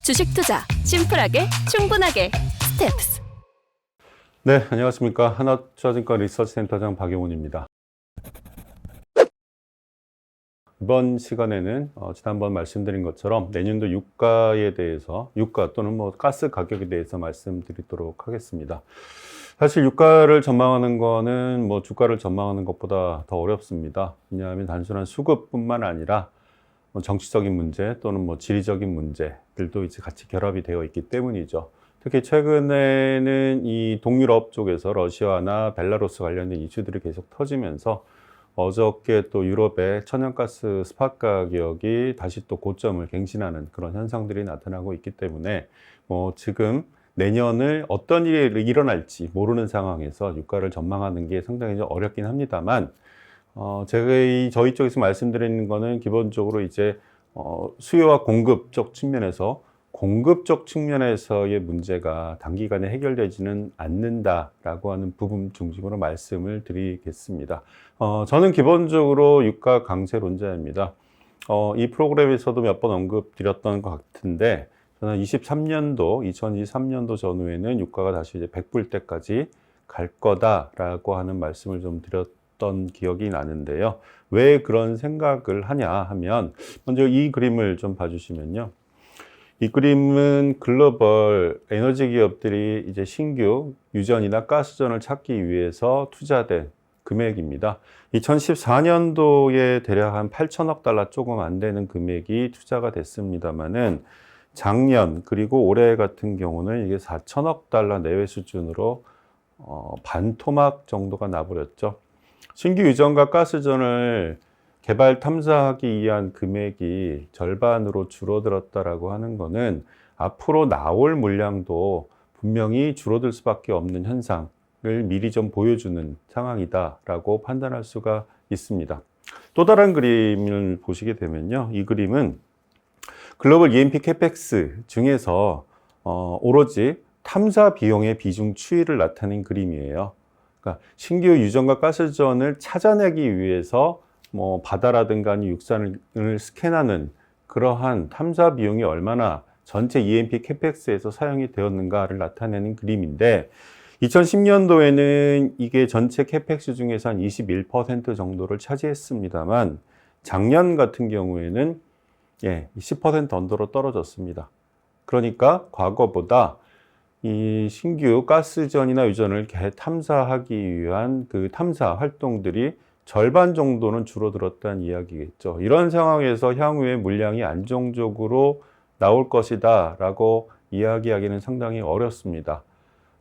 주식 투자 심플하게 충분하게 스텝스. 네, 안녕하십니까. 하나투자증권 리서치센터장 박용훈입니다. 이번 시간에는 지난번 말씀드린 것처럼 내년도 유가에 대해서, 유가 또는 가스 가격에 대해서 말씀드리도록 하겠습니다. 사실 유가를 전망하는 거는 주가를 전망하는 것보다 더 어렵습니다. 왜냐하면 단순한 수급뿐만 아니라 정치적인 문제 또는 지리적인 문제들도 이제 같이 결합이 되어 있기 때문이죠. 특히 최근에는 이 동유럽 쪽에서 러시아나 벨라루스 관련된 이슈들이 계속 터지면서 어저께 또 유럽의 천연가스 스팟 가격이 다시 또 고점을 갱신하는 그런 현상들이 나타나고 있기 때문에 지금 내년을 어떤 일이 일어날지 모르는 상황에서 유가를 전망하는 게 상당히 좀 어렵긴 합니다만, 저희 쪽에서 말씀드리는 거는 기본적으로 이제 수요와 공급적 측면에서 공급적 측면에서의 문제가 단기간에 해결되지는 않는다라고 하는 부분 중심으로 말씀을 드리겠습니다. 저는 기본적으로 유가 강세론자입니다. 이 프로그램에서도 몇 번 언급드렸던 것 같은데, 저는 2023년도 전후에는 유가가 다시 이제 100불대까지 갈 거다라고 하는 말씀을 좀 드렸던 기억이 나는데요. 왜 그런 생각을 하냐 하면, 먼저 이 그림을 좀 봐주시면요. 이 그림은 글로벌 에너지 기업들이 이제 신규 유전이나 가스전을 찾기 위해서 투자된 금액입니다. 2014년도에 대략 한 8천억 달러 조금 안 되는 금액이 투자가 됐습니다만은 작년 그리고 올해 같은 경우는 이게 4천억 달러 내외 수준으로 반토막 정도가 나버렸죠. 신규 유전과 가스전을 개발 탐사하기 위한 금액이 절반으로 줄어들었다라고 하는 것은 앞으로 나올 물량도 분명히 줄어들 수밖에 없는 현상을 미리 좀 보여주는 상황이다라고 판단할 수가 있습니다. 또 다른 그림을 보시게 되면요. 이 그림은 글로벌 E&P 캐펙스 중에서 오로지 탐사 비용의 비중 추이를 나타낸 그림이에요. 그러니까 신규 유전과 가스전을 찾아내기 위해서 바다라든가 육산을 스캔하는 그러한 탐사 비용이 얼마나 전체 E&P 캐펙스에서 사용이 되었는가를 나타내는 그림인데, 2010년도에는 이게 전체 캐펙스 중에서 한 21% 정도를 차지했습니다만 작년 같은 경우에는 10% 언더로 떨어졌습니다. 그러니까 과거보다 이 신규 가스전이나 유전을 탐사하기 위한 그 탐사 활동들이 절반 정도는 줄어들었다는 이야기겠죠. 이런 상황에서 향후에 물량이 안정적으로 나올 것이다 라고 이야기하기는 상당히 어렵습니다.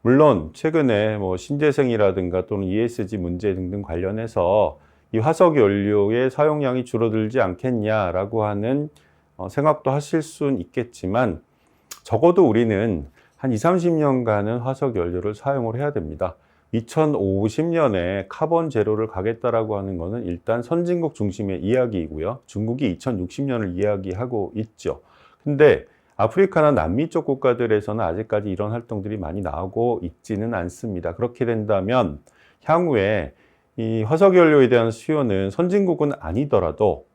물론 최근에 신재생이라든가 또는 ESG 문제 등등 관련해서 이 화석 연료의 사용량이 줄어들지 않겠냐라고 하는 생각도 하실 수는 있겠지만, 적어도 우리는 한 20-30년간은 화석 연료를 사용을 해야 됩니다. 2050년에 카본 제로를 가겠다라고 하는 것은 일단 선진국 중심의 이야기이고요. 중국이 2060년을 이야기하고 있죠. 근데 아프리카나 남미 쪽 국가들에서는 아직까지 이런 활동들이 많이 나오고 있지는 않습니다. 그렇게 된다면 향후에 이 화석 연료에 대한 수요는 선진국은 아니더라도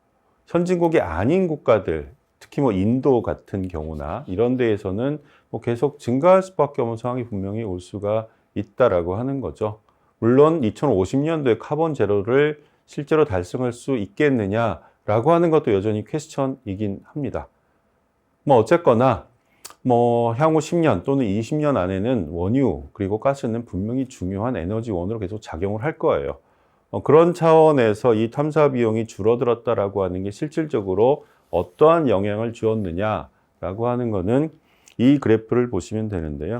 선진국이 아닌 국가들, 특히 인도 같은 경우나 이런 데에서는 계속 증가할 수밖에 없는 상황이 분명히 올 수가 있다라고 하는 거죠. 물론 2050년도에 카본 제로를 실제로 달성할 수 있겠느냐라고 하는 것도 여전히 퀘스천이긴 합니다. 어쨌거나 향후 10년 또는 20년 안에는 원유 그리고 가스는 분명히 중요한 에너지원으로 계속 작용을 할 거예요. 그런 차원에서 이 탐사 비용이 줄어들었다라고 하는 게 실질적으로 어떠한 영향을 주었느냐라고 하는 거는 이 그래프를 보시면 되는데요.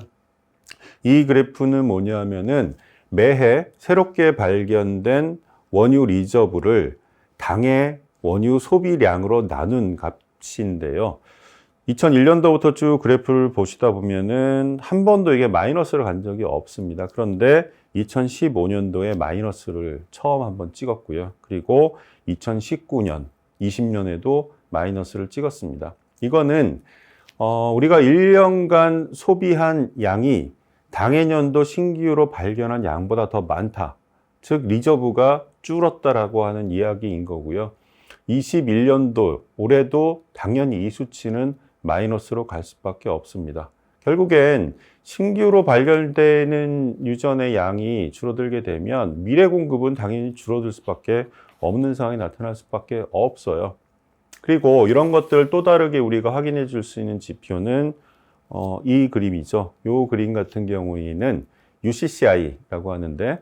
이 그래프는 뭐냐면은 매해 새롭게 발견된 원유 리저브를 당해 원유 소비량으로 나눈 값인데요. 2001년도부터 쭉 그래프를 보시다 보면은 한 번도 이게 마이너스를 간 적이 없습니다. 그런데 2015년도에 마이너스를 처음 한번 찍었고요. 그리고 2019년, 20년에도 마이너스를 찍었습니다. 이거는 우리가 1년간 소비한 양이 당해년도 신규로 발견한 양보다 더 많다. 즉 리저브가 줄었다라고 하는 이야기인 거고요. 21년도 올해도 당연히 이 수치는 마이너스로 갈 수밖에 없습니다. 결국엔 신규로 발견되는 유전의 양이 줄어들게 되면 미래 공급은 당연히 줄어들 수밖에 없는 상황이 나타날 수밖에 없어요. 그리고 이런 것들을 또 다르게 우리가 확인해 줄 수 있는 지표는 이 그림이죠. 이 그림 같은 경우에는 UCCI라고 하는데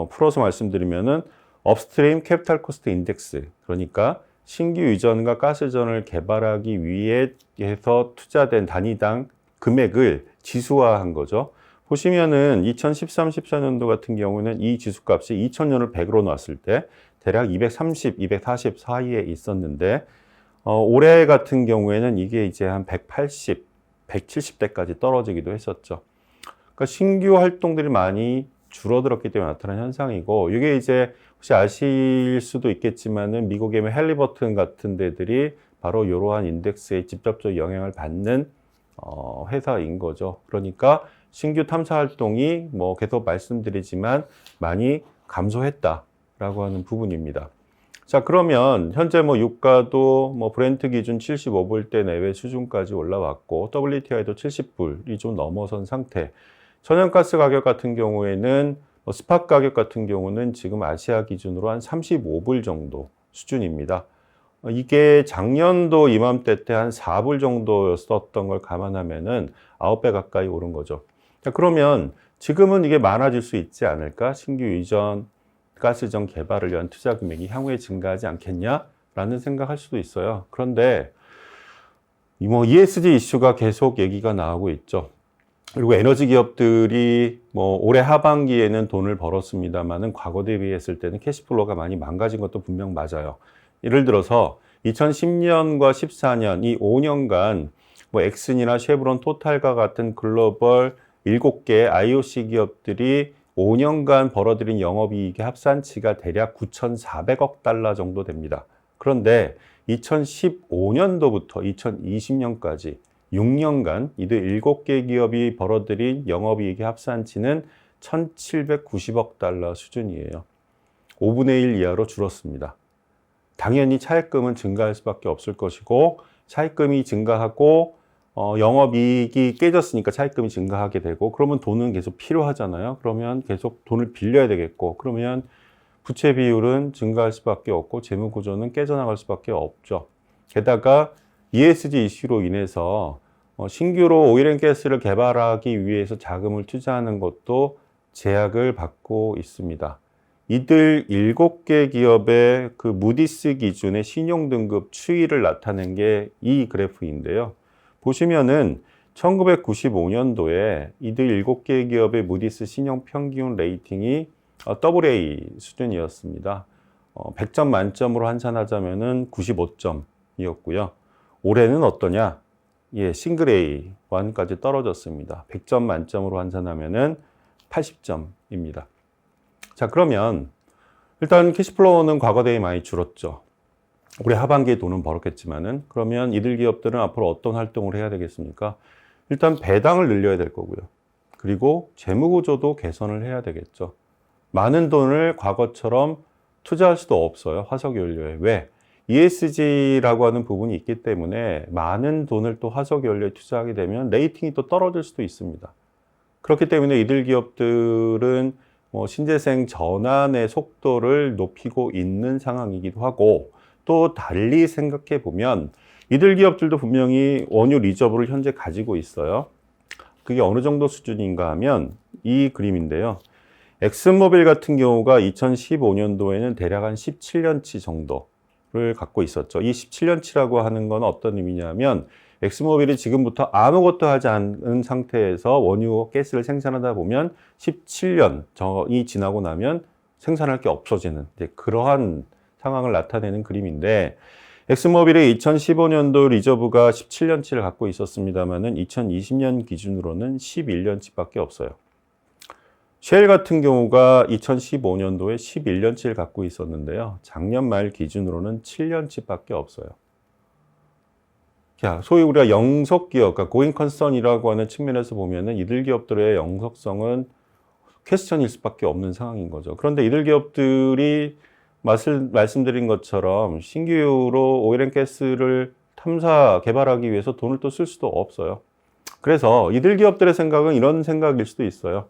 풀어서 말씀드리면은 업스트림 캐피탈 코스트 인덱스, 그러니까 신규 유전과 가스전을 개발하기 위해서 투자된 단위당 금액을 지수화한 거죠. 보시면은 2013, 14년도 같은 경우는 이 지수값이 2000년을 100으로 놨을 때 대략 230, 240 사이에 있었는데 올해 같은 경우에는 이게 이제 한 180, 170대까지 떨어지기도 했었죠. 그러니까 신규 활동들이 많이 줄어들었기 때문에 나타난 현상이고, 이게 이제 혹시 아실 수도 있겠지만은 미국의 헬리버튼 같은 데들이 바로 이러한 인덱스에 직접적 영향을 받는 회사인 거죠. 그러니까 신규 탐사 활동이 계속 말씀드리지만 많이 감소했다라고 하는 부분입니다. 자, 그러면 현재 유가도 브렌트 기준 75불대 내외 수준까지 올라왔고 WTI도 70불이 좀 넘어선 상태. 천연가스 가격 같은 경우에는 스팟 가격 같은 경우는 지금 아시아 기준으로 한 35불 정도 수준입니다. 이게 작년도 이맘때 때 한 4불 정도였었던 걸 감안하면은 9배 가까이 오른 거죠. 자, 그러면 지금은 이게 많아질 수 있지 않을까? 신규 유전 가스전 개발을 위한 투자 금액이 향후에 증가하지 않겠냐라는 생각할 수도 있어요. 그런데 ESG 이슈가 계속 얘기가 나오고 있죠. 그리고 에너지 기업들이 올해 하반기에는 돈을 벌었습니다만은 과거 대비했을 때는 캐시플로우가 많이 망가진 것도 분명 맞아요. 예를 들어서 2010년과 14년 이 5년간 엑슨이나 쉐브론, 토탈과 같은 글로벌 7개 IOC 기업들이 5년간 벌어들인 영업이익의 합산치가 대략 9,400억 달러 정도 됩니다. 그런데 2015년도부터 2020년까지 6년간 이들 7개 기업이 벌어들인 영업이익의 합산치는 1,790억 달러 수준이에요. 5분의 1 이하로 줄었습니다. 당연히 차입금은 증가할 수밖에 없을 것이고, 차입금이 증가하고 영업이익이 깨졌으니까 차입금이 증가하게 되고, 그러면 돈은 계속 필요하잖아요. 그러면 계속 돈을 빌려야 되겠고, 그러면 부채 비율은 증가할 수밖에 없고 재무 구조는 깨져나갈 수밖에 없죠. 게다가 ESG 이슈로 인해서 신규로 오일앤가스를 개발하기 위해서 자금을 투자하는 것도 제약을 받고 있습니다. 이들 7개 기업의 그 무디스 기준의 신용등급 추이를 나타낸 게 이 그래프인데요. 보시면은 1995년도에 이들 7개 기업의 무디스 신용 평균 레이팅이 AA 수준이었습니다. 100점 만점으로 환산하자면은 95점이었고요. 올해는 어떠냐? 싱글 A1까지 떨어졌습니다. 100점 만점으로 환산하면은 80점입니다. 자, 그러면 일단 캐시플로우는 과거 대비 많이 줄었죠. 올해 하반기에 돈은 벌었겠지만은, 그러면 이들 기업들은 앞으로 어떤 활동을 해야 되겠습니까? 일단 배당을 늘려야 될 거고요. 그리고 재무 구조도 개선을 해야 되겠죠. 많은 돈을 과거처럼 투자할 수도 없어요. 화석연료에. 왜? ESG라고 하는 부분이 있기 때문에 많은 돈을 또 화석연료에 투자하게 되면 레이팅이 또 떨어질 수도 있습니다. 그렇기 때문에 이들 기업들은 신재생 전환의 속도를 높이고 있는 상황이기도 하고, 또 달리 생각해 보면 이들 기업들도 분명히 원유 리저브를 현재 가지고 있어요. 그게 어느 정도 수준인가 하면 이 그림인데요. 엑슨모빌 같은 경우가 2015년도에는 대략 한 17년치 정도를 갖고 있었죠. 이 17년치라고 하는 건 어떤 의미냐면, 엑스모빌이 지금부터 아무것도 하지 않은 상태에서 원유, 가스를 생산하다 보면 17년이 지나고 나면 생산할 게 없어지는 그러한 상황을 나타내는 그림인데, 엑스모빌의 2015년도 리저브가 17년치를 갖고 있었습니다만은 2020년 기준으로는 11년치밖에 없어요. 쉘 같은 경우가 2015년도에 11년치를 갖고 있었는데요. 작년 말 기준으로는 7년치밖에 없어요. 자, 소위 우리가 영석 기업, 그러니까 고잉 컨선이라고 하는 측면에서 보면은 이들 기업들의 영석성은 퀘스천일 수밖에 없는 상황인 거죠. 그런데 이들 기업들이 말씀드린 것처럼 신규로 오일앤가스를 탐사 개발하기 위해서 돈을 또 쓸 수도 없어요. 그래서 이들 기업들의 생각은 이런 생각일 수도 있어요.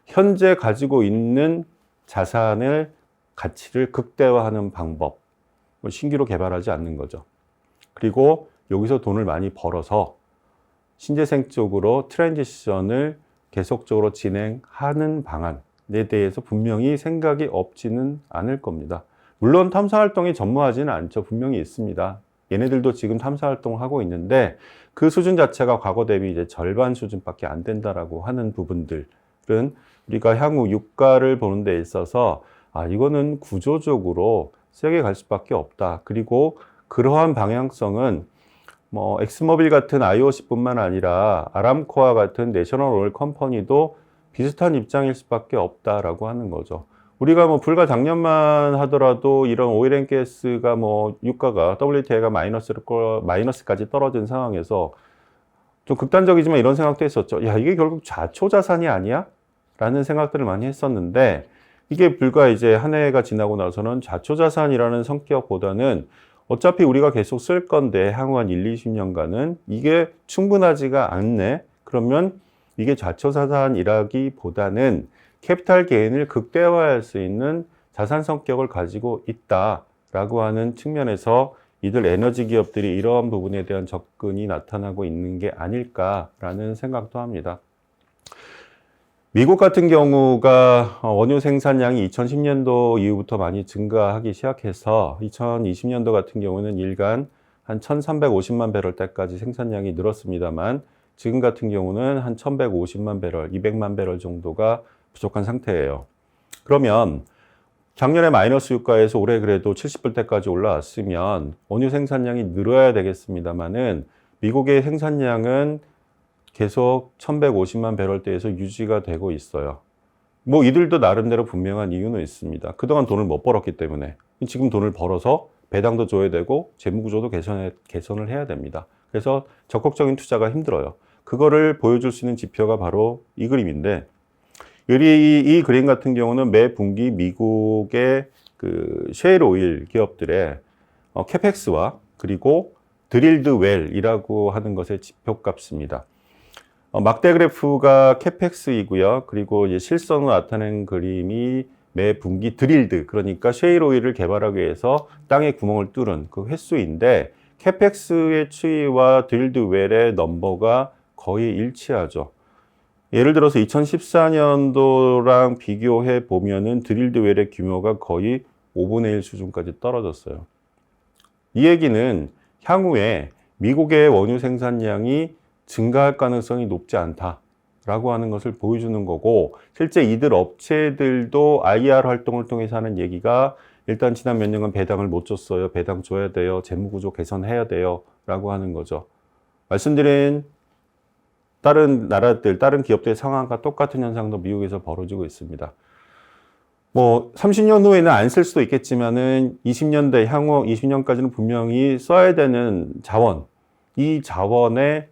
현재 가지고 있는 자산의 가치를 극대화하는 방법, 신규로 개발하지 않는 거죠. 그리고 여기서 돈을 많이 벌어서 신재생 쪽으로 트랜지션을 계속적으로 진행하는 방안에 대해서 분명히 생각이 없지는 않을 겁니다. 물론 탐사활동이 전무하지는 않죠. 분명히 있습니다. 얘네들도 지금 탐사활동을 하고 있는데 그 수준 자체가 과거 대비 이제 절반 수준밖에 안 된다라고 하는 부분들은 우리가 향후 유가를 보는 데 있어서 이거는 구조적으로 세게 갈 수밖에 없다. 그리고 그러한 방향성은 엑스모빌 같은 IOC뿐만 아니라 아람코와 같은 내셔널 오일 컴퍼니도 비슷한 입장일 수밖에 없다라고 하는 거죠. 우리가 불과 작년만 하더라도 이런 오일앤가스가 유가가 WTI가 마이너스까지 떨어진 상황에서 좀 극단적이지만 이런 생각도 했었죠. 야, 이게 결국 좌초자산이 아니야? 라는 생각들을 많이 했었는데 이게 불과 이제 한 해가 지나고 나서는 좌초자산이라는 성격보다는 어차피 우리가 계속 쓸 건데 향후 한 1, 20년간은 이게 충분하지가 않네. 그러면 이게 좌초자산이라기보다는 캐피탈 게인을 극대화할 수 있는 자산 성격을 가지고 있다라고 하는 측면에서 이들 에너지 기업들이 이러한 부분에 대한 접근이 나타나고 있는 게 아닐까라는 생각도 합니다. 미국 같은 경우가 원유 생산량이 2010년도 이후부터 많이 증가하기 시작해서 2020년도 같은 경우는 일간 한 1350만 배럴대까지 생산량이 늘었습니다만 지금 같은 경우는 한 1150만 배럴, 200만 배럴 정도가 부족한 상태예요. 그러면 작년에 마이너스 유가에서 올해 그래도 70불대까지 올라왔으면 원유 생산량이 늘어야 되겠습니다만은 미국의 생산량은 계속 1150만 배럴대에서 유지가 되고 있어요. 이들도 나름대로 분명한 이유는 있습니다. 그동안 돈을 못 벌었기 때문에 지금 돈을 벌어서 배당도 줘야 되고 재무구조도 개선을 해야 됩니다. 그래서 적극적인 투자가 힘들어요. 그거를 보여줄 수 있는 지표가 바로 이 그림인데 이 그림 같은 경우는 매 분기 미국의 그 셰일 오일 기업들의 캐펙스와 그리고 드릴드 웰이라고 하는 것의 지표값입니다. 막대 그래프가 캐펙스이고요. 그리고 이제 실선으로 나타낸 그림이 매 분기 드릴드, 그러니까 셰일 오일을 개발하기 위해서 땅에 구멍을 뚫은 그 횟수인데 캐펙스의 추이와 드릴드 웰의 넘버가 거의 일치하죠. 예를 들어서 2014년도랑 비교해 보면은 드릴드 웰의 규모가 거의 5분의 1 수준까지 떨어졌어요. 이 얘기는 향후에 미국의 원유 생산량이 증가할 가능성이 높지 않다라고 하는 것을 보여주는 거고, 실제 이들 업체들도 IR 활동을 통해서 하는 얘기가 일단 지난 몇 년간 배당을 못 줬어요. 배당 줘야 돼요. 재무구조 개선해야 돼요. 라고 하는 거죠. 말씀드린 다른 나라들, 다른 기업들의 상황과 똑같은 현상도 미국에서 벌어지고 있습니다. 30년 후에는 안 쓸 수도 있겠지만은 20년대 향후 20년까지는 분명히 써야 되는 자원, 이 자원의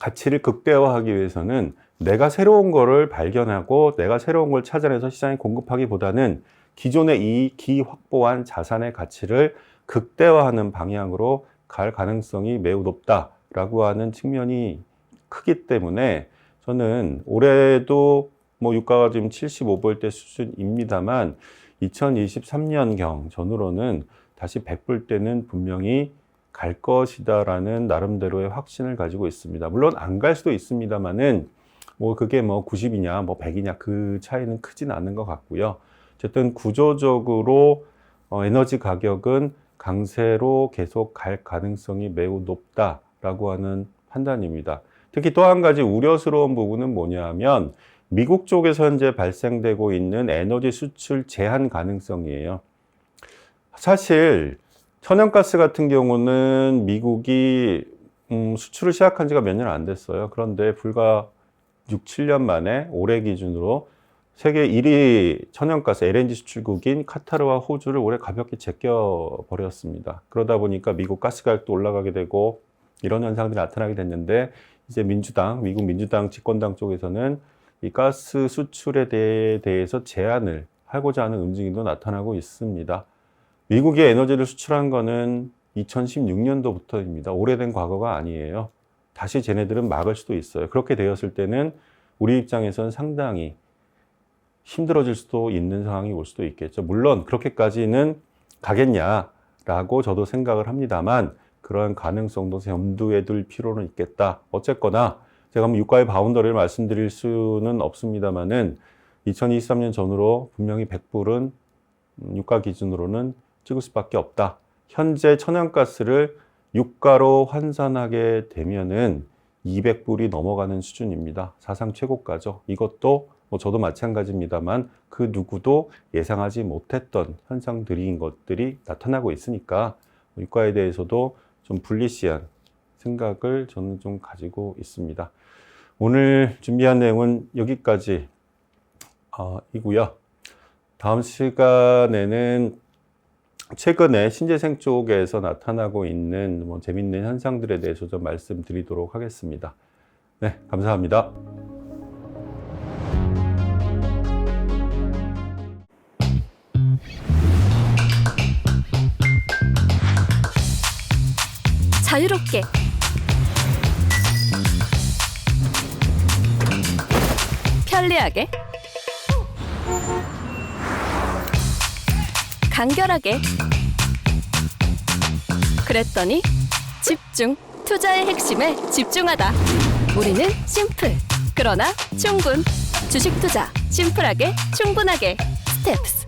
가치를 극대화하기 위해서는 내가 새로운 거를 발견하고 내가 새로운 걸 찾아내서 시장에 공급하기보다는 기존의 이 기확보한 자산의 가치를 극대화하는 방향으로 갈 가능성이 매우 높다라고 하는 측면이 크기 때문에 저는 올해도 유가가 지금 75불대 수준입니다만 2023년경 전후로는 다시 100불대는 분명히 갈 것이다라는 나름대로의 확신을 가지고 있습니다. 물론 안 갈 수도 있습니다만은 그게 90이냐 100이냐 그 차이는 크진 않은 것 같고요. 어쨌든 구조적으로 에너지 가격은 강세로 계속 갈 가능성이 매우 높다라고 하는 판단입니다. 특히 또 한 가지 우려스러운 부분은 뭐냐면 미국 쪽에서 현재 발생되고 있는 에너지 수출 제한 가능성이에요. 사실 천연가스 같은 경우는 미국이 수출을 시작한 지가 몇 년 안 됐어요. 그런데 불과 6, 7년 만에 올해 기준으로 세계 1위 천연가스 LNG 수출국인 카타르와 호주를 올해 가볍게 제껴버렸습니다. 그러다 보니까 미국 가스 가격도 올라가게 되고 이런 현상들이 나타나게 됐는데 이제 미국 민주당 집권당 쪽에서는 이 가스 수출에 대해서 제한을 하고자 하는 움직임도 나타나고 있습니다. 미국이 에너지를 수출한 거는 2016년도부터입니다. 오래된 과거가 아니에요. 다시 쟤네들은 막을 수도 있어요. 그렇게 되었을 때는 우리 입장에서는 상당히 힘들어질 수도 있는 상황이 올 수도 있겠죠. 물론 그렇게까지는 가겠냐라고 저도 생각을 합니다만 그러한 가능성도 염두에 둘 필요는 있겠다. 어쨌거나 제가 뭐 유가의 바운더리를 말씀드릴 수는 없습니다만은 2023년 전후로 분명히 100불은 유가 기준으로는 찍을 수밖에 없다. 현재 천연가스를 유가로 환산하게 되면은 200불이 넘어가는 수준입니다. 사상 최고가죠. 이것도 뭐 저도 마찬가지입니다만 그 누구도 예상하지 못했던 현상들인 것들이 나타나고 있으니까 유가에 대해서도 좀 불리시한 생각을 저는 좀 가지고 있습니다. 오늘 준비한 내용은 여기까지 이고요. 다음 시간에는 최근에 신재생 쪽에서 나타나고 있는 뭐 재밌는 현상들에 대해서 좀 말씀드리도록 하겠습니다. 네, 감사합니다. 자유롭게 편리하게 간결하게 그랬더니 집중 투자의 핵심에 집중하다 우리는 심플 그러나 충분 주식 투자 심플하게 충분하게 스텝스